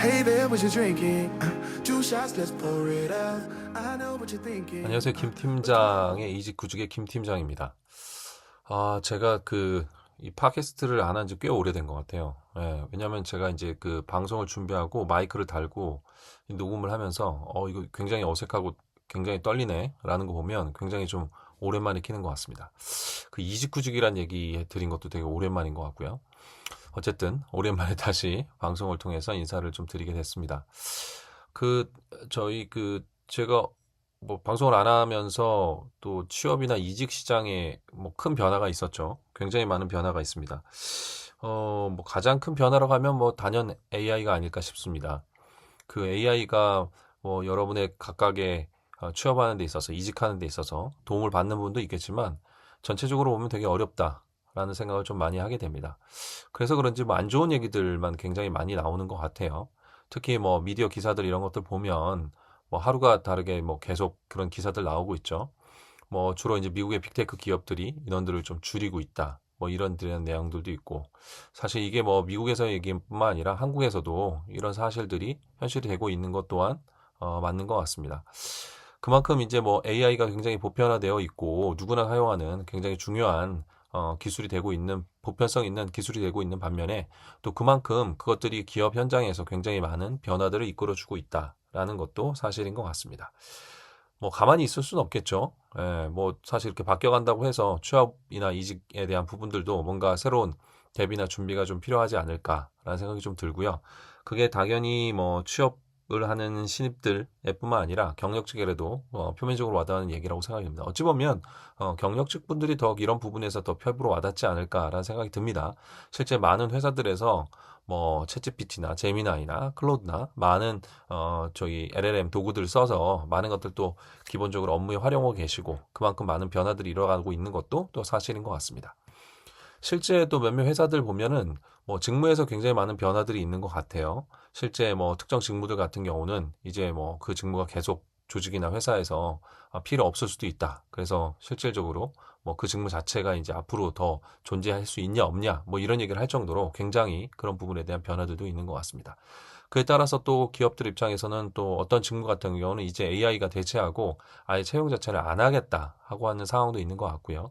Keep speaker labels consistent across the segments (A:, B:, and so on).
A: Hey there, what you drinking? Two shots, let's pour it out. I know what you're thinking.
B: 안녕하세요. 김 팀장의 이직구직의 김 팀장입니다. 제가 이 팟캐스트를 안 한 지 꽤 오래된 것 같아요. 예, 왜냐면 제가 이제 그 방송을 준비하고 마이크를 달고 녹음을 하면서, 이거 굉장히 어색하고 굉장히 떨리네. 라는 거 보면 굉장히 좀 오랜만에 키는 것 같습니다. 그 이직구직이란 얘기 드린 것도 되게 오랜만인 것 같고요. 어쨌든, 오랜만에 다시 방송을 통해서 인사를 좀 드리게 됐습니다. 제가 뭐 방송을 안 하면서 또 취업이나 이직 시장에 뭐 큰 변화가 있었죠. 굉장히 많은 변화가 있습니다. 뭐 가장 큰 변화라고 하면 뭐 단연 AI가 아닐까 싶습니다. 그 AI가 뭐 여러분의 각각의 취업하는 데 있어서 이직하는 데 있어서 도움을 받는 부분도 있겠지만 전체적으로 보면 되게 어렵다라는 생각을 좀 많이 하게 됩니다. 그래서 그런지 뭐 안 좋은 얘기들만 굉장히 많이 나오는 것 같아요. 특히 뭐 미디어 기사들 이런 것들 보면 뭐 하루가 다르게 뭐 계속 그런 기사들 나오고 있죠. 뭐 주로 이제 미국의 빅테크 기업들이 인원들을 좀 줄이고 있다. 뭐 이런 내용들도 있고 사실 이게 뭐 미국에서 얘기뿐만 아니라 한국에서도 이런 사실들이 현실이 되고 있는 것 또한 맞는 것 같습니다. 그만큼 이제 뭐 AI가 굉장히 보편화되어 있고 누구나 사용하는 굉장히 중요한 기술이 되고 있는 보편성 있는 기술이 되고 있는 반면에 또 그만큼 그것들이 기업 현장에서 굉장히 많은 변화들을 이끌어주고 있다라는 것도 사실인 것 같습니다. 뭐 가만히 있을 수는 없겠죠. 예, 뭐 사실 이렇게 바뀌어간다고 해서 취업이나 이직에 대한 부분들도 뭔가 새로운 대비나 준비가 좀 필요하지 않을까라는 생각이 좀 들고요. 그게 당연히 뭐 취업을 하는 신입들에 뿐만 아니라 경력직에도 표면적으로 와닿는 얘기라고 생각이 듭니다. 어찌 보면 경력직 분들이 더 이런 부분에서 더 피부로 와닿지 않을까라는 생각이 듭니다. 실제 많은 회사들에서 뭐 챗GPT나 제미나이나 클로드나 많은 저희 LLM 도구들 써서 많은 것들도 기본적으로 업무에 활용하고 계시고 그만큼 많은 변화들이 일어나고 있는 것도 또 사실인 것 같습니다. 실제 또 몇몇 회사들 보면은 뭐 직무에서 굉장히 많은 변화들이 있는 것 같아요. 실제 뭐 특정 직무들 같은 경우는 이제 뭐 그 직무가 계속 조직이나 회사에서 필요 없을 수도 있다. 그래서 실질적으로 뭐 그 직무 자체가 이제 앞으로 더 존재할 수 있냐 없냐 뭐 이런 얘기를 할 정도로 굉장히 그런 부분에 대한 변화들도 있는 것 같습니다. 그에 따라서 또 기업들 입장에서는 또 어떤 직무 같은 경우는 이제 AI가 대체하고 아예 채용 자체를 안 하겠다 하고 하는 상황도 있는 것 같고요.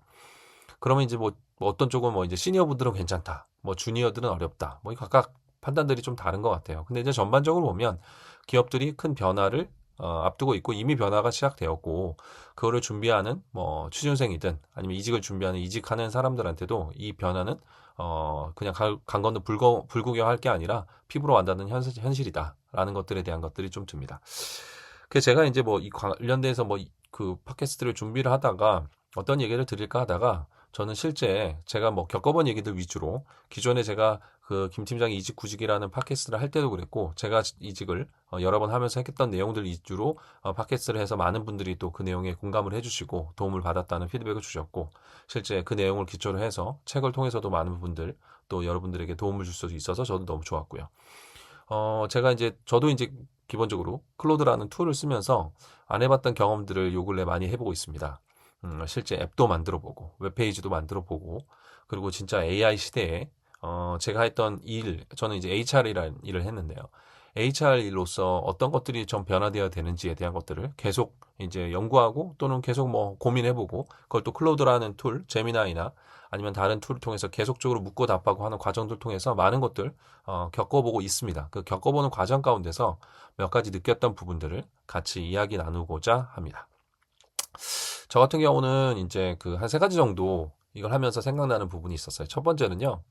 B: 그러면 이제 뭐 어떤 쪽은 뭐 이제 시니어 분들은 괜찮다. 뭐 주니어들은 어렵다. 뭐 각각 판단들이 좀 다른 것 같아요. 근데 이제 전반적으로 보면 기업들이 큰 변화를 앞두고 있고 이미 변화가 시작되었고 그거를 준비하는 뭐 취준생이든 아니면 이직을 준비하는 이직하는 사람들한테도 이 변화는 그냥 간 건너 불구경할 게 아니라 피부로 와닿는 현실이다라는 것들에 대한 것들이 좀 듭니다. 그래서 제가 이제 뭐 이 관련돼서 뭐 그 팟캐스트를 준비를 하다가 어떤 얘기를 드릴까 하다가 저는 실제 제가 뭐 겪어본 얘기들 위주로 기존에 제가 그 김 팀장의 이직 구직이라는 팟캐스트를 할 때도 그랬고 제가 이직을 여러 번 하면서 했던 내용들 위주로 팟캐스트를 해서 많은 분들이 또 그 내용에 공감을 해주시고 도움을 받았다는 피드백을 주셨고 실제 그 내용을 기초로 해서 책을 통해서도 많은 분들 또 여러분들에게 도움을 줄 수도 있어서 저도 너무 좋았고요. 저도 이제 기본적으로 클로드라는 툴을 쓰면서 안 해봤던 경험들을 요 근래 많이 해보고 있습니다. 실제 앱도 만들어 보고, 웹페이지도 만들어 보고, 그리고 진짜 AI 시대에, 제가 했던 저는 이제 HR이라는 일을 했는데요. HR 일로서 어떤 것들이 좀 변화되어야 되는지에 대한 것들을 계속 이제 연구하고 또는 계속 뭐 고민해보고, 그걸 또 클로드라는 툴, 제미나이나 아니면 다른 툴을 통해서 계속적으로 묻고 답하고 하는 과정들 통해서 많은 것들 겪어보고 있습니다. 그 겪어보는 과정 가운데서 몇 가지 느꼈던 부분들을 같이 이야기 나누고자 합니다. 저 같은 경우는 이제 그 한 세 가지 정도 이걸 하면서 생각나는 부분이 있었어요. 첫 번째는요,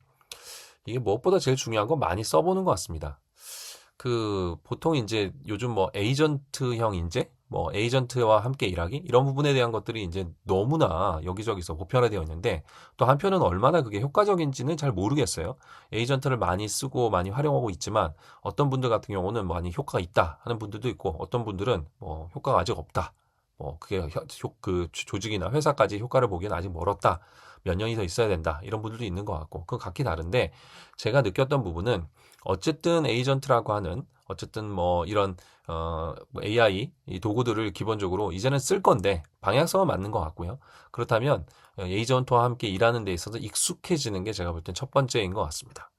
B: 이게 무엇보다 제일 중요한 건 많이 써보는 것 같습니다. 보통 이제 요즘 뭐 에이전트형 인재, 뭐 에이전트와 함께 일하기 이런 부분에 대한 것들이 이제 너무나 여기저기서 보편화되어 있는데 또 한편은 얼마나 그게 효과적인지는 잘 모르겠어요. 에이전트를 많이 쓰고 많이 활용하고 있지만 어떤 분들 같은 경우는 많이 효과가 있다 하는 분들도 있고 어떤 분들은 뭐 효과가 아직 없다. 뭐 그게 그 조직이나 회사까지 효과를 보기엔 아직 멀었다. 몇 년이 더 있어야 된다. 이런 분들도 있는 것 같고 그건 각기 다른데 제가 느꼈던 부분은 어쨌든 에이전트라고 하는 어쨌든 뭐 이런 AI 이 도구들을 기본적으로 이제는 쓸 건데 방향성은 맞는 것 같고요. 그렇다면 에이전트와 함께 일하는 데 있어서 익숙해지는 게 제가 볼 땐 첫 번째인 것 같습니다.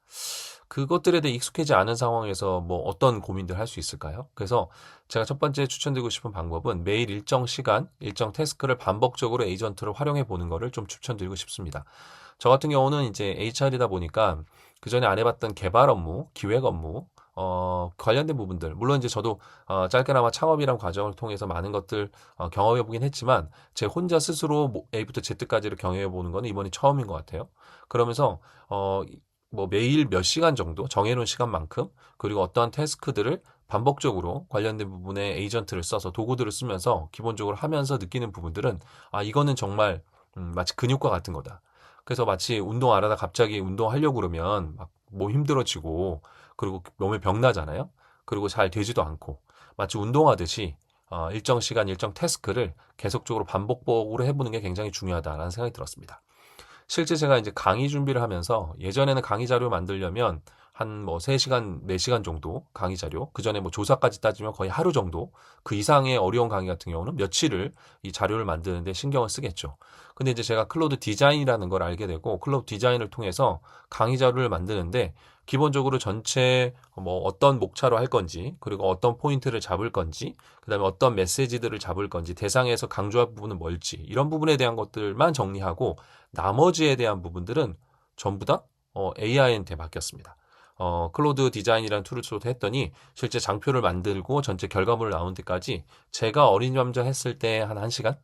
B: 그것들에 대해 익숙하지 않은 상황에서 뭐 어떤 고민들 할 수 있을까요? 그래서 제가 첫 번째 추천드리고 싶은 방법은 매일 일정 시간, 일정 태스크를 반복적으로 에이전트를 활용해 보는 거를 좀 추천드리고 싶습니다. 저 같은 경우는 이제 HR이다 보니까 그 전에 안 해봤던 개발 업무, 기획 업무, 관련된 부분들, 물론 이제 저도 짧게나마 창업이란 과정을 통해서 많은 것들 경험해 보긴 했지만 제 혼자 스스로 뭐 A부터 Z까지를 경험해 보는 거는 이번이 처음인 것 같아요. 그러면서 뭐 매일 몇 시간 정도 정해놓은 시간만큼 그리고 어떠한 태스크들을 반복적으로 관련된 부분에 에이전트를 써서 도구들을 쓰면서 기본적으로 하면서 느끼는 부분들은 이거는 정말 마치 근육과 같은 거다. 그래서 마치 운동 안 하다 갑자기 운동하려고 그러면 막 몸 힘들어지고 그리고 몸에 병 나잖아요. 그리고 잘 되지도 않고 마치 운동하듯이 일정 시간 일정 태스크를 계속적으로 반복적으로 해보는 게 굉장히 중요하다라는 생각이 들었습니다. 실제 제가 이제 강의 준비를 하면서 예전에는 강의 자료 만들려면 한 뭐 3시간, 4시간 정도 강의 자료, 그 전에 뭐 조사까지 따지면 거의 하루 정도, 그 이상의 어려운 강의 같은 경우는 며칠을 이 자료를 만드는데 신경을 쓰겠죠. 근데 이제 제가 클로드 디자인이라는 걸 알게 되고 클로드 디자인을 통해서 강의 자료를 만드는데 기본적으로 전체 뭐 어떤 목차로 할 건지, 그리고 어떤 포인트를 잡을 건지, 그다음에 어떤 메시지들을 잡을 건지, 대상에서 강조할 부분은 뭘지, 이런 부분에 대한 것들만 정리하고 나머지에 대한 부분들은 전부 다 AI한테 맡겼습니다. 클로드 디자인이라는 툴을 써서 했더니 실제 장표를 만들고 전체 결과물을 나온 데까지 제가 어린이남자 했을 때 한 1시간?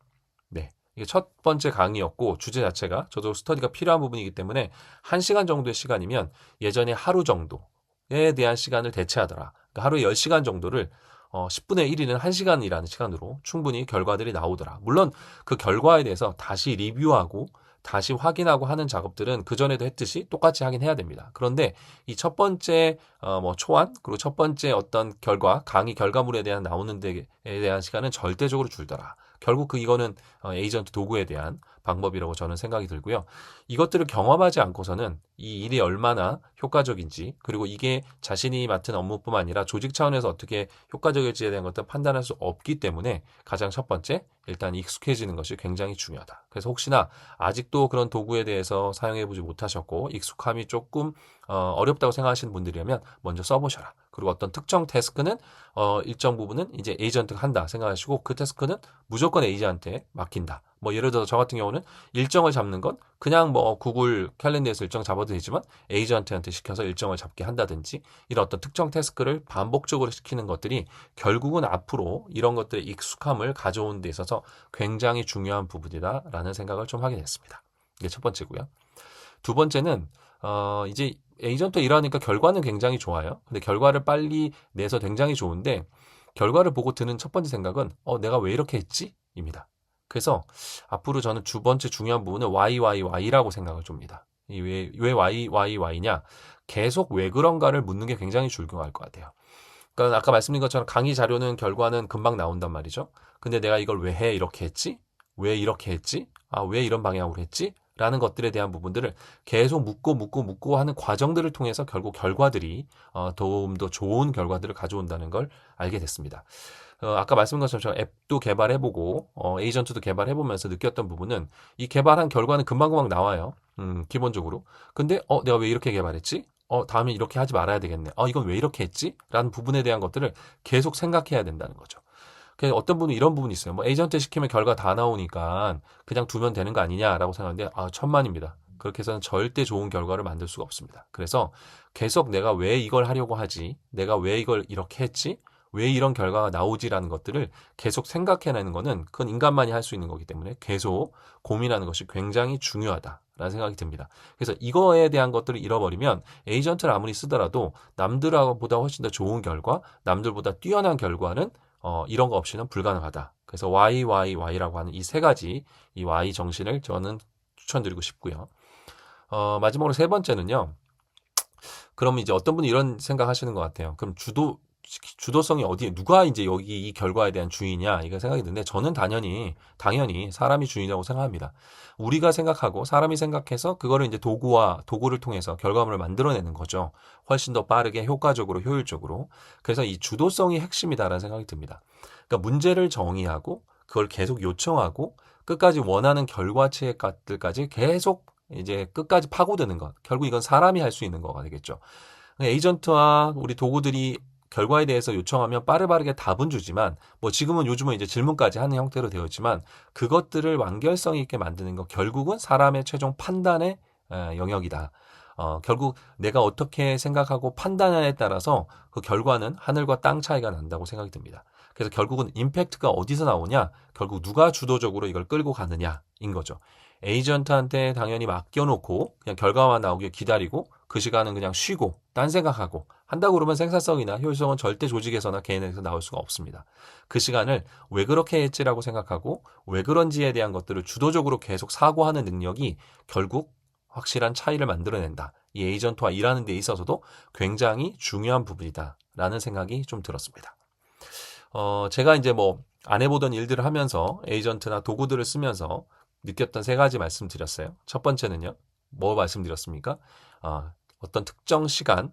B: 네. 이게 첫 번째 강의였고 주제 자체가 저도 스터디가 필요한 부분이기 때문에 1시간 정도의 시간이면 예전에 하루 정도에 대한 시간을 대체하더라. 그러니까 하루에 10시간 정도를 10분의 1이는 1시간이라는 시간으로 충분히 결과들이 나오더라. 물론 그 결과에 대해서 다시 리뷰하고 다시 확인하고 하는 작업들은 그전에도 했듯이 똑같이 하긴 해야 됩니다. 그런데 이 첫 번째 뭐 초안 그리고 첫 번째 어떤 결과 강의 결과물에 대한 나오는 데에 대한 시간은 절대적으로 줄더라. 결국 이거는 에이전트 도구에 대한 방법이라고 저는 생각이 들고요. 이것들을 경험하지 않고서는 이 일이 얼마나 효과적인지 그리고 이게 자신이 맡은 업무뿐만 아니라 조직 차원에서 어떻게 효과적일지에 대한 것들 판단할 수 없기 때문에 가장 첫 번째 일단 익숙해지는 것이 굉장히 중요하다. 그래서 혹시나 아직도 그런 도구에 대해서 사용해보지 못하셨고 익숙함이 조금 어렵다고 생각하시는 분들이라면 먼저 써보셔라. 그리고 어떤 특정 태스크는 일정 부분은 이제 에이전트가 한다 생각하시고 그 태스크는 무조건 에이전트한테 맡긴다. 뭐 예를 들어서 저 같은 경우는 일정을 잡는 건 그냥 뭐 구글 캘린더에서 일정 잡아도 되지만 에이전트한테 시켜서 일정을 잡게 한다든지 이런 어떤 특정 태스크를 반복적으로 시키는 것들이 결국은 앞으로 이런 것들의 익숙함을 가져오는 데 있어서 굉장히 중요한 부분이다라는 생각을 좀 하게 됐습니다. 이게 첫 번째고요. 두 번째는 이제 에이전트 일하니까 결과는 굉장히 좋아요. 근데 결과를 빨리 내서 굉장히 좋은데 결과를 보고 드는 첫 번째 생각은 내가 왜 이렇게 했지? 입니다. 그래서 앞으로 저는 두 번째 중요한 부분은 why라고 생각을 줍니다. 왜 why냐? 계속 왜 그런가를 묻는 게 굉장히 중요할 것 같아요. 그러니까 아까 말씀드린 것처럼 강의 자료는 결과는 금방 나온단 말이죠. 근데 내가 이걸 왜 이렇게 했지? 왜 이렇게 했지? 왜 이런 방향으로 했지? 라는 것들에 대한 부분들을 계속 묻고 하는 과정들을 통해서 결국 결과들이 더 좋은 결과들을 가져온다는 걸 알게 됐습니다. 아까 말씀드린 것처럼 앱도 개발해보고 에이전트도 개발해보면서 느꼈던 부분은 이 개발한 결과는 금방금방 나와요. 기본적으로. 근데 내가 왜 이렇게 개발했지? 다음에 이렇게 하지 말아야 되겠네. 이건 왜 이렇게 했지? 라는 부분에 대한 것들을 계속 생각해야 된다는 거죠. 그래서 어떤 분은 이런 부분이 있어요. 뭐 에이전트 시키면 결과 다 나오니까 그냥 두면 되는 거 아니냐라고 생각하는데 천만입니다. 그렇게 해서는 절대 좋은 결과를 만들 수가 없습니다. 그래서 계속 내가 왜 이걸 하려고 하지? 내가 왜 이걸 이렇게 했지? 왜 이런 결과가 나오지라는 것들을 계속 생각해내는 거는 그건 인간만이 할 수 있는 거기 때문에 계속 고민하는 것이 굉장히 중요하다라는 생각이 듭니다. 그래서 이거에 대한 것들을 잃어버리면 에이전트를 아무리 쓰더라도 남들보다 훨씬 더 좋은 결과, 남들보다 뛰어난 결과는 이런 거 없이는 불가능하다. 그래서 Y라고 하는 이 세 가지 이 Y 정신을 저는 추천드리고 싶고요. 마지막으로 세 번째는요. 그럼 이제 어떤 분이 이런 생각하시는 것 같아요. 그럼 주도성이 어디에 누가 이제 여기 이 결과에 대한 주인이냐 이거 생각이 드는데 저는 당연히 사람이 주인이라고 생각합니다. 우리가 생각하고 사람이 생각해서 그거를 이제 도구를 통해서 결과물을 만들어내는 거죠. 훨씬 더 빠르게 효과적으로 효율적으로. 그래서 이 주도성이 핵심이다라는 생각이 듭니다. 그러니까 문제를 정의하고 그걸 계속 요청하고 끝까지 원하는 결과치들까지 계속 이제 끝까지 파고드는 것. 결국 이건 사람이 할 수 있는 거가 되겠죠. 에이전트와 우리 도구들이 결과에 대해서 요청하면 빠르게 답은 주지만 뭐 지금은 요즘은 이제 질문까지 하는 형태로 되어 있지만 그것들을 완결성 있게 만드는 거 결국은 사람의 최종 판단의 영역이다. 결국 내가 어떻게 생각하고 판단하냐에 따라서 그 결과는 하늘과 땅 차이가 난다고 생각이 듭니다. 그래서 결국은 임팩트가 어디서 나오냐? 결국 누가 주도적으로 이걸 끌고 가느냐인 거죠. 에이전트한테 당연히 맡겨놓고 그냥 결과만 나오길 기다리고 그 시간은 그냥 쉬고 딴 생각하고 한다고 그러면 생산성이나 효율성은 절대 조직에서나 개인에서 나올 수가 없습니다. 그 시간을 왜 그렇게 했지라고 생각하고 왜 그런지에 대한 것들을 주도적으로 계속 사고하는 능력이 결국 확실한 차이를 만들어낸다. 이 에이전트와 일하는 데 있어서도 굉장히 중요한 부분이다라는 생각이 좀 들었습니다. 제가 이제 뭐 안 해보던 일들을 하면서 에이전트나 도구들을 쓰면서 느꼈던 3가지 말씀드렸어요. 첫 번째는요. 뭐 말씀드렸습니까? 어떤 특정 시간,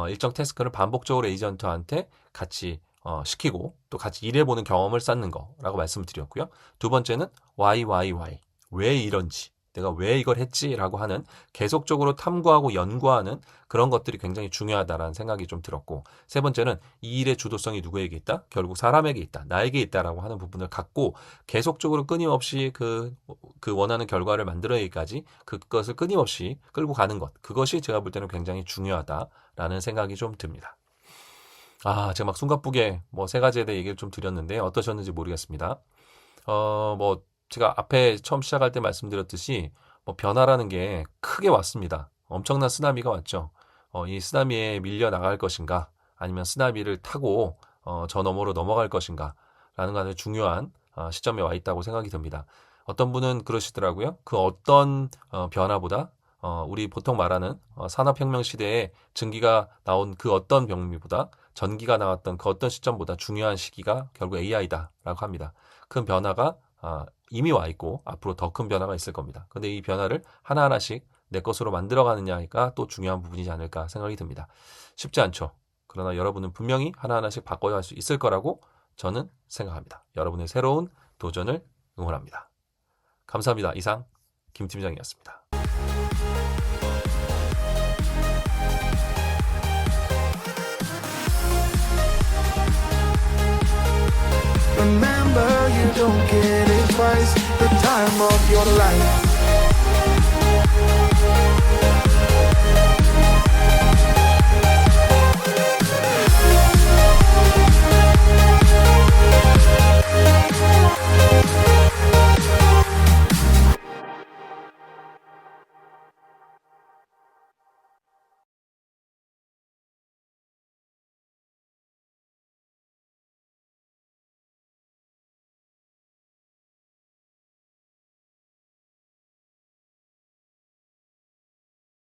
B: 일정 태스크를 반복적으로 에이전트한테 같이 시키고 또 같이 일해보는 경험을 쌓는 거라고 말씀을 드렸고요. 두 번째는 why. 왜 이런지, 내가 왜 이걸 했지라고 하는 계속적으로 탐구하고 연구하는 그런 것들이 굉장히 중요하다라는 생각이 좀 들었고, 세 번째는 이 일의 주도성이 누구에게 있다? 결국 사람에게 있다. 나에게 있다라고 하는 부분을 갖고 계속적으로 끊임없이 그 원하는 결과를 만들어내기까지 그것을 끊임없이 끌고 가는 것. 그것이 제가 볼 때는 굉장히 중요하다라는 생각이 좀 듭니다. 제가 막 숨가쁘게 뭐 3가지에 대해 얘기를 좀 드렸는데 어떠셨는지 모르겠습니다. 뭐 제가 앞에 처음 시작할 때 말씀드렸듯이 뭐 변화라는 게 크게 왔습니다. 엄청난 쓰나미가 왔죠. 이 쓰나미에 밀려 나갈 것인가 아니면 쓰나미를 타고 저 너머로 넘어갈 것인가 라는 아주 중요한 시점에 와 있다고 생각이 듭니다. 어떤 분은 그러시더라고요. 그 어떤 변화보다 우리 보통 말하는 산업혁명 시대에 전기가 나온 그 어떤 병미보다 전기가 나왔던 그 어떤 시점보다 중요한 시기가 결국 AI다라고 합니다. 큰 변화가 이미 와 있고 앞으로 더 큰 변화가 있을 겁니다. 근데 이 변화를 하나하나씩 내 것으로 만들어가느냐가 또 중요한 부분이지 않을까 생각이 듭니다. 쉽지 않죠. 그러나 여러분은 분명히 하나하나씩 바꿔야 할 수 있을 거라고 저는 생각합니다. 여러분의 새로운 도전을 응원합니다. 감사합니다. 이상 김 팀장이었습니다.
A: Remember, you don't get it twice. The time of your life.